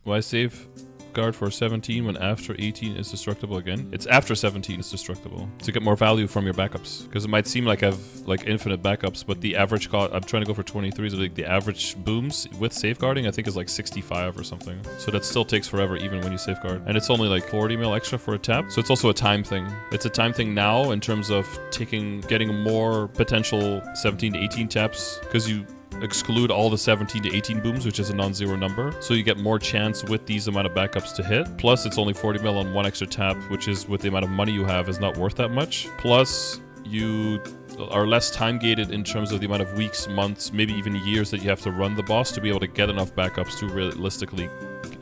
Why safeguard for 17 when after 18 is destructible again? It's after 17 is destructible to get more value from your backups. Because it might seem like I have like infinite backups, but the average cost, I'm trying to go for 23, so like the average booms with safeguarding I think is like 65 or something. So that still takes forever even when you safeguard. And it's only like 40 mil extra for a tap. So it's also a time thing. It's a time thing now in terms of getting more potential 17 to 18 taps because you exclude all the 17 to 18 booms, which is a non-zero number. So you get more chance with these amount of backups to hit. Plus it's only 40 mil on one extra tap, which is with the amount of money you have is not worth that much. Plus you are less time gated in terms of the amount of weeks, months, maybe even years that you have to run the boss to be able to get enough backups to realistically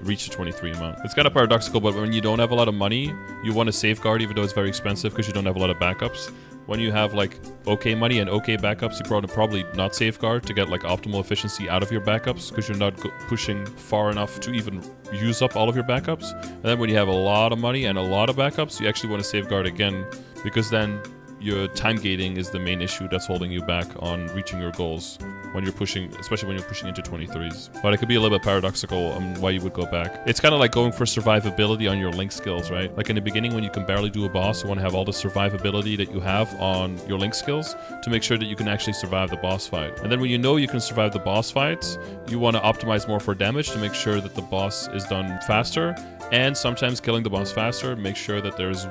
reach the 23 amount. It's kind of paradoxical, but when you don't have a lot of money, you want to safeguard even though it's very expensive because you don't have a lot of backups. When you have like okay money and okay backups, you probably not safeguard to get like optimal efficiency out of your backups because you're not pushing far enough to even use up all of your backups. And then when you have a lot of money and a lot of backups, you actually want to safeguard again because then your time gating is the main issue that's holding you back on reaching your goals when you're pushing, especially when you're pushing into 23s. But it could be a little bit paradoxical on why you would go back. It's kind of like going for survivability on your link skills, right? Like in the beginning when you can barely do a boss, you want to have all the survivability that you have on your link skills to make sure that you can actually survive the boss fight. And then when you know you can survive the boss fights, you want to optimize more for damage to make sure that the boss is done faster. And sometimes killing the boss faster, make sure that there's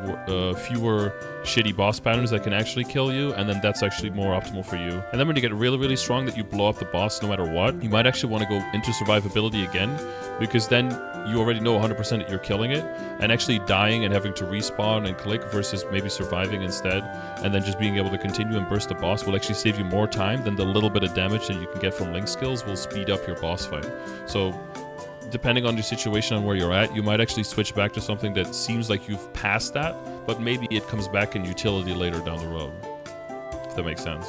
fewer shitty boss patterns that can actually kill you, and then that's actually more optimal for you. And then when you get really, really strong that you blow up the boss no matter what, you might actually want to go into survivability again, because then you already know 100% that you're killing it, and actually dying and having to respawn and click versus maybe surviving instead, and then just being able to continue and burst the boss will actually save you more time than the little bit of damage that you can get from link skills will speed up your boss fight. So depending on your situation and where you're at, you might actually switch back to something that seems like you've passed that, but maybe it comes back in utility later down the road, if that makes sense.